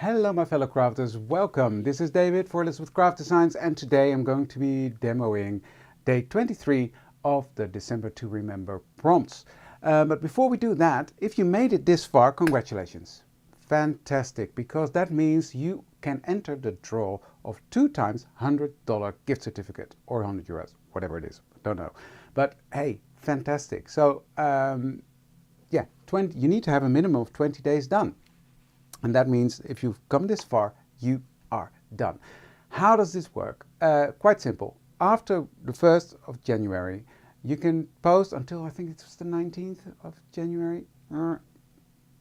Hello my fellow crafters, welcome. This is David for Elizabeth Craft Designs, and today I'm going to be demoing day 23 of the December to Remember prompts. But before we do that, if you made it this far, congratulations. Fantastic, because that means you can enter the draw of 2 times $100 gift certificate, or 100 euros, whatever it is, don't know. But hey, fantastic. So yeah, you need to have a minimum of 20 days done. And that means if you've come this far, you are done. How does this work? Quite simple. After the 1st of January, you can post until I think it's the 19th of January.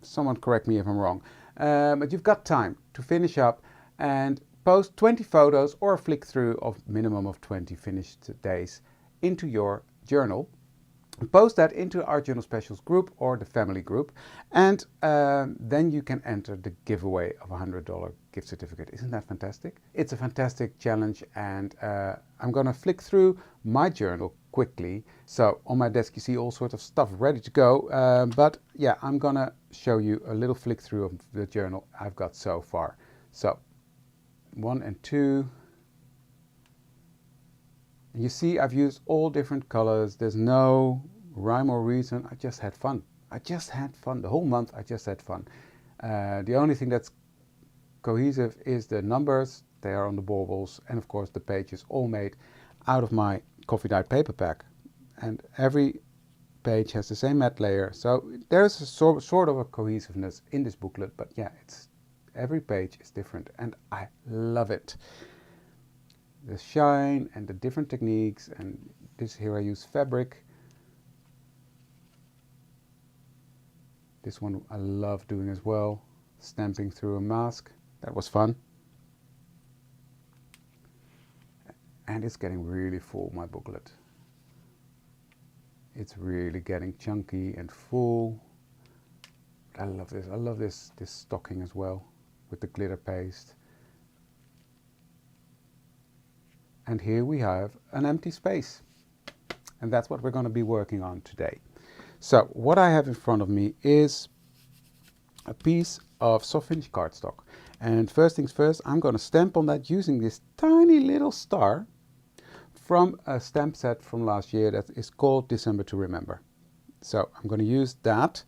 Someone correct me if I'm wrong. But you've got time to finish up and post 20 photos or a flick through of minimum of 20 finished days into your journal. Post that into our Journal Specials group or the family group, and then you can enter the giveaway of a $100 gift certificate. Isn't that fantastic? It's a fantastic challenge, and I'm gonna flick through my journal quickly. So on my desk you see all sorts of stuff ready to go, but yeah, I'm gonna show you a little flick through of the journal I've got so far. So 1 and 2. You see, I've used all different colors. There's no rhyme or reason. I just had fun. I just had fun. The whole month I just had fun. The only thing that's cohesive is the numbers. They are on the baubles, and of course the pages all made out of my coffee dyed paper pack. And every page has the same matte layer. So there's a sort of a cohesiveness in this booklet, but yeah, every page is different and I love it. The shine and the different techniques, and this here I use fabric. This one I love doing as well, stamping through a mask. That was fun. And it's getting really full, my booklet. It's really getting chunky and full. I love this. I love this stocking as well with the glitter paste. And here we have an empty space. And that's what we're going to be working on today. So what I have in front of me is a piece of soft finish cardstock. And first things first, I'm going to stamp on that using this tiny little star from a stamp set from last year that is called December to Remember. So I'm going to use that.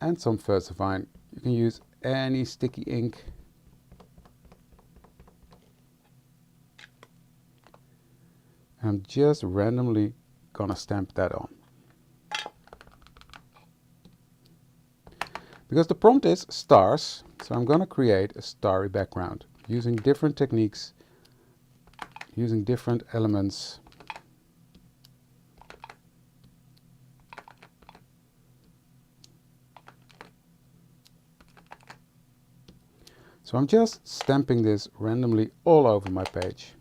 And some Versafine. You can use any sticky ink. I'm just randomly gonna stamp that on. Because the prompt is stars, so I'm gonna create a starry background using different techniques, using different elements. So I'm just stamping this randomly all over my page.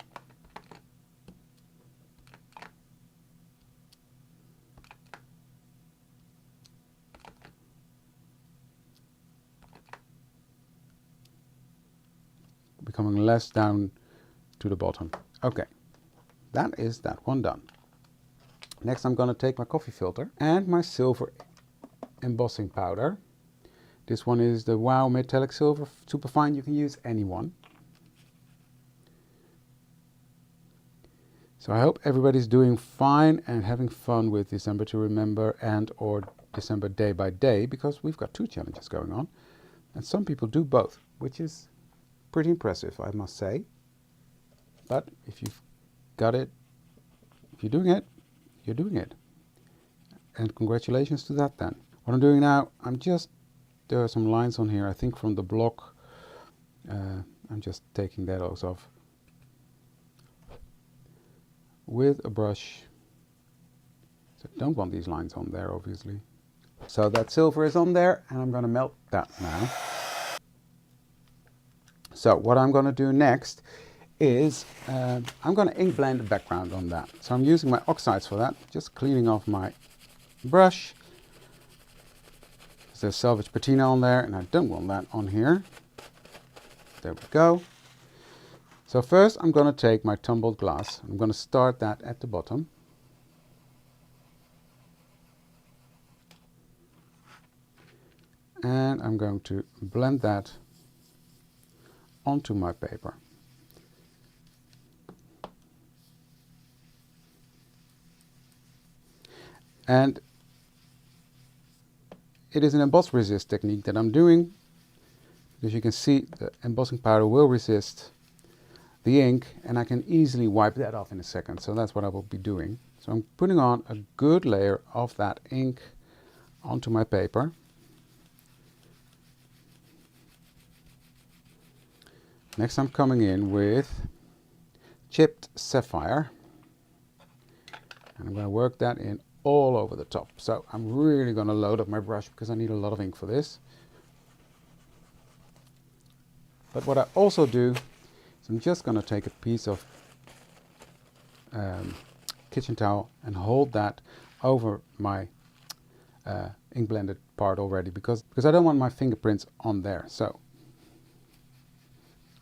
Becoming less down to the bottom. Okay, that is that one done. Next I'm going to take my coffee filter and my silver embossing powder. This one is the Wow Metallic Silver, super fine. You can use any one. So I hope everybody's doing fine and having fun with December to Remember and or December day by day, because we've got 2 challenges going on. And some people do both, which is pretty impressive, I must say. But if you've got it, if you're doing it, you're doing it. And congratulations to that then. What I'm doing now, there are some lines on here, I think from the block. I'm just taking that off with a brush. So I don't want these lines on there, obviously. So that silver is on there, and I'm going to melt that now. So what I'm going to do next is I'm going to ink blend the background on that. So I'm using my oxides for that, just cleaning off my brush. There's Salvage Patina on there, and I don't want that on here. There we go. So first I'm going to take my tumbled glass. I'm going to start that at the bottom. And I'm going to blend that onto my paper. And it is an emboss resist technique that I'm doing. As you can see, the embossing powder will resist the ink, and I can easily wipe that off in a second. So that's what I will be doing. So I'm putting on a good layer of that ink onto my paper. Next I'm coming in with chipped sapphire. And I'm going to work that in all over the top. So I'm really going to load up my brush because I need a lot of ink for this. But what I also do is I'm just going to take a piece of kitchen towel and hold that over my ink blended part already because I don't want my fingerprints on there. So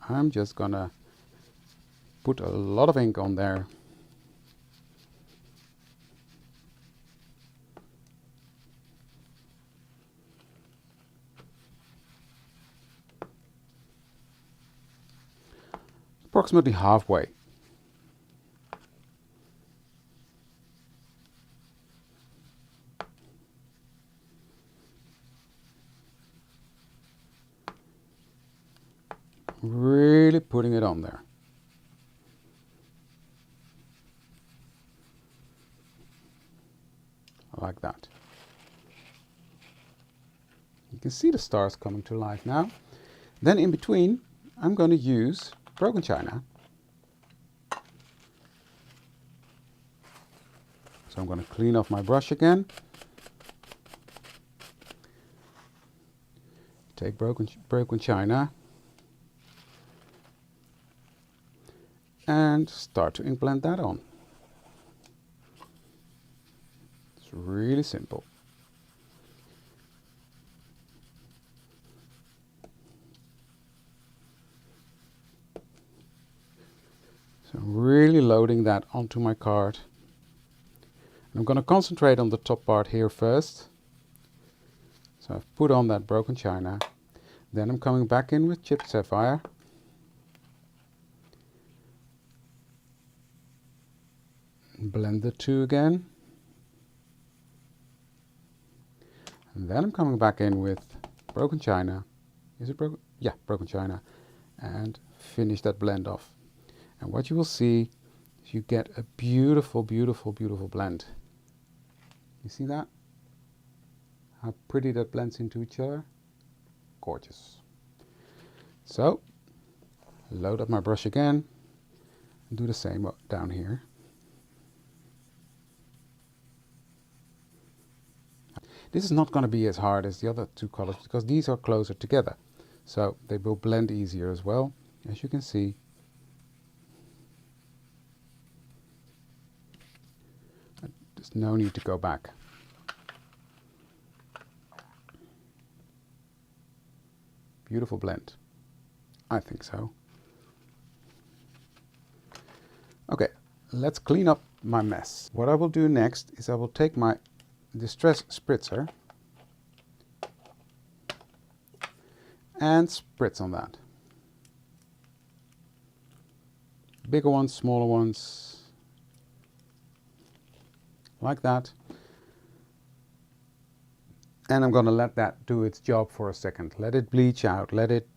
I'm just going to put a lot of ink on there. Approximately halfway. Really putting it on there. Like that. You can see the stars coming to life now. Then in between, I'm going to use broken china. So I'm going to clean off my brush again. Take broken china and start to ink blend that on. It's really simple. So I'm really loading that onto my card. I'm going to concentrate on the top part here first. So I've put on that broken china. Then I'm coming back in with chipped sapphire. Blend the two again. And then I'm coming back in with broken china. Is it broken? Yeah, broken china. And finish that blend off. And what you will see is you get a beautiful, beautiful, beautiful blend. You see that? How pretty that blends into each other? Gorgeous. So, load up my brush again and do the same down here. This is not going to be as hard as the other two colors because these are closer together. So they will blend easier as well, as you can see. There's no need to go back. Beautiful blend. I think so. Okay, let's clean up my mess. What I will do next is I will take my distress spritzer and spritz on that. Bigger ones, smaller ones, like that. And I'm going to let that do its job for a second. Let it bleach out, let it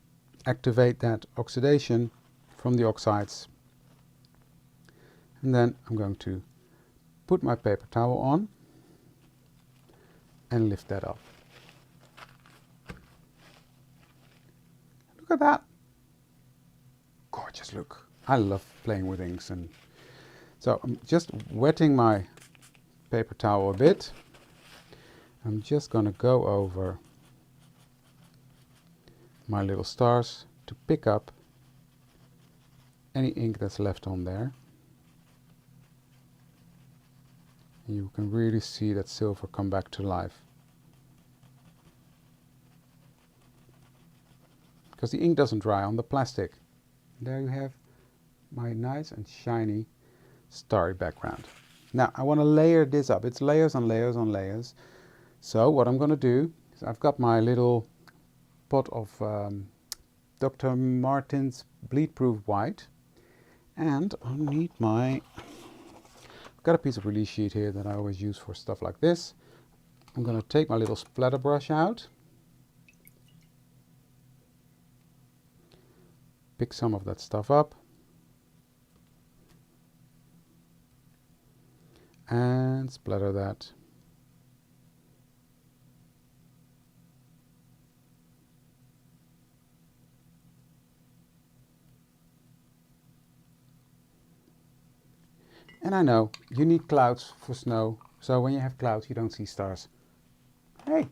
activate that oxidation from the oxides. And then I'm going to put my paper towel on and lift that up. Look at that. Gorgeous look. I love playing with inks. And so I'm just wetting my paper towel a bit. I'm just going to go over my little stars to pick up any ink that's left on there. And you can really see that silver come back to life. Because the ink doesn't dry on the plastic. There you have my nice and shiny starry background. Now I want to layer this up. It's layers on layers on layers. So what I'm going to do is I've got my little pot of Dr. Martens bleed proof white, and I need my, I've got a piece of release sheet here that I always use for stuff like this. I'm going to take my little splatter brush out, pick some of that stuff up, and splatter that. And I know you need clouds for snow, so when you have clouds you don't see stars. Hey,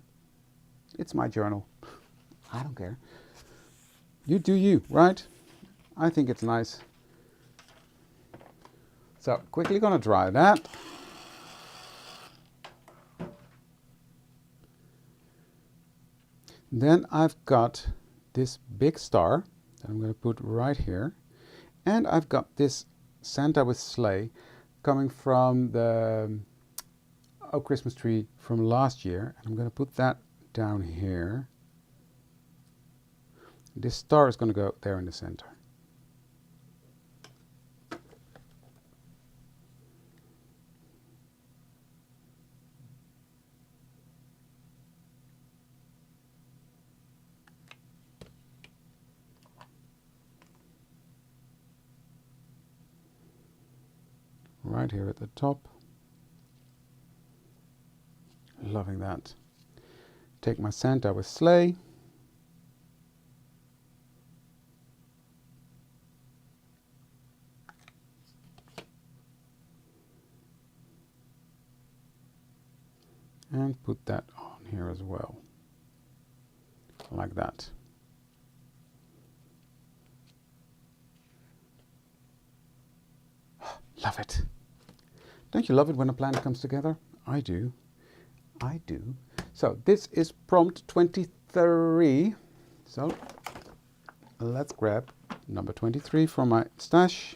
it's my journal. I don't care. You do you, right? I think it's nice. So quickly gonna dry that. Then I've got this big star that I'm going to put right here, and I've got this Santa with sleigh coming from the Oh Christmas Tree from last year, and I'm going to put that down here. This star is going to go there in the center. Right here at the top. Loving that. Take my Santa with sleigh. And put that on here as well. Like that. Love it. Don't you love it when a plan comes together? I do. I do. So this is prompt 23. So let's grab number 23 from my stash.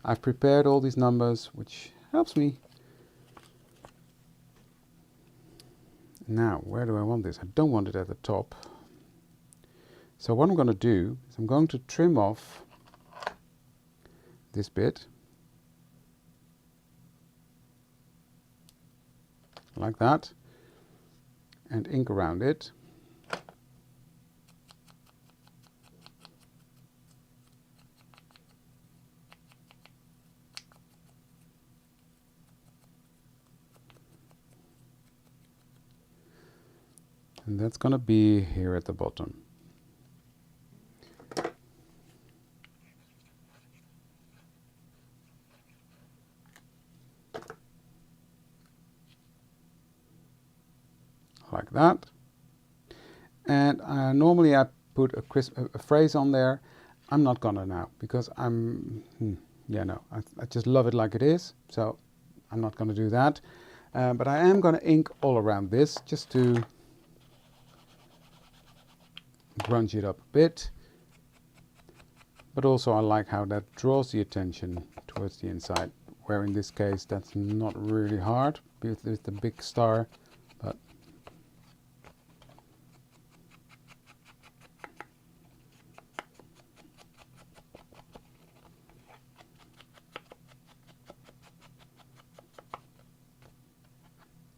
I've prepared all these numbers, which helps me. Now, where do I want this? I don't want it at the top. So what I'm going to do is I'm going to trim off this bit. Like that, and ink around it. And that's going to be here at the bottom. Like that. And normally I put a phrase on there. I'm not gonna now because I'm I just love it like it is, so I'm not gonna do that, but I am gonna ink all around this just to grunge it up a bit, but also I like how that draws the attention towards the inside, where in this case that's not really hard with the big star, but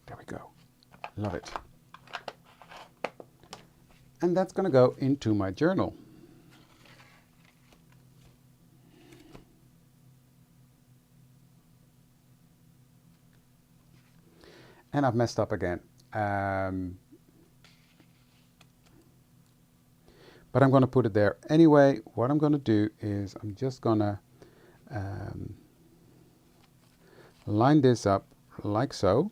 there we go. Love it. And that's going to go into my journal. And I've messed up again. But I'm going to put it there anyway. What I'm going to do is I'm just going to line this up like so.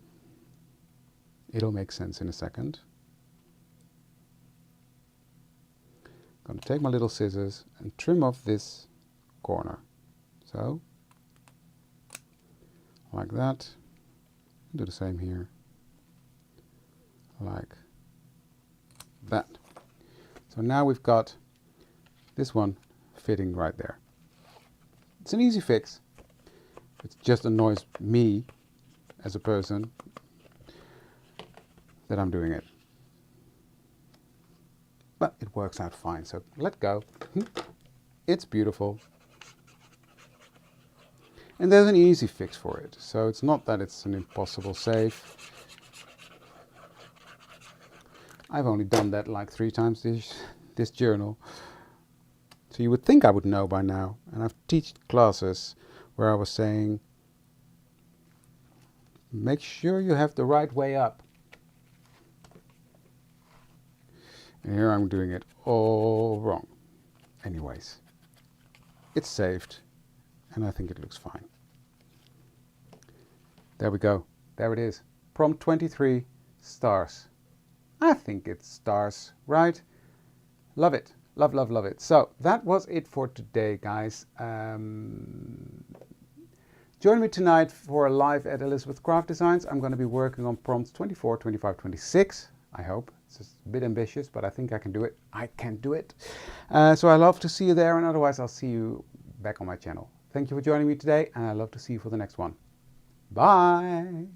It'll make sense in a second. I'm going to take my little scissors and trim off this corner. So, like that. Do the same here. Like that. So now we've got this one fitting right there. It's an easy fix. It just annoys me as a person that I'm doing it. but it works out fine. So let go. It's beautiful. And there's an easy fix for it. So it's not that it's an impossible save. I've only done that like 3 times this journal. So you would think I would know by now. And I've taught classes where I was saying, make sure you have the right way up. And here I'm doing it all wrong. Anyways, it's saved. And I think it looks fine. There we go. There it is. Prompt 23, stars. I think it's stars, right? Love it. Love, love, love it. So that was it for today, guys. Join me tonight for a live at Elizabeth Craft Designs. I'm going to be working on prompts 24, 25, 26. I hope. It's just a bit ambitious, but I think I can do it. I can do it. So I love to see you there, and otherwise I'll see you back on my channel. Thank you for joining me today, and I love to see you for the next one. Bye!